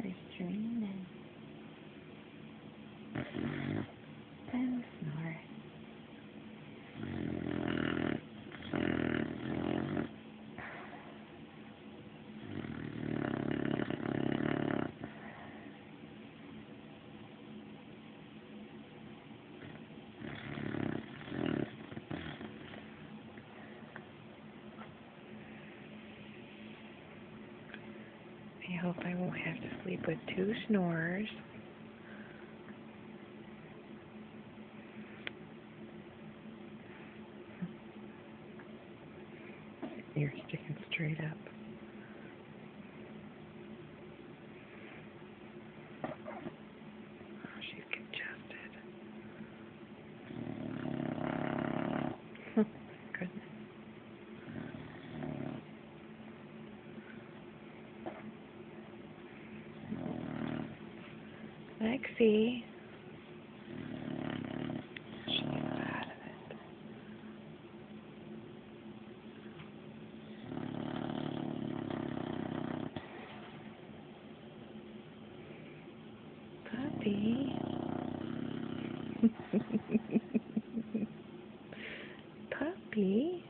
There's dreaming and snoring. I hope I won't have to sleep with two snorers. You're sticking straight up. Oh, she's congested. Goodness. Lexi. She gets out of it. Puppy. Puppy.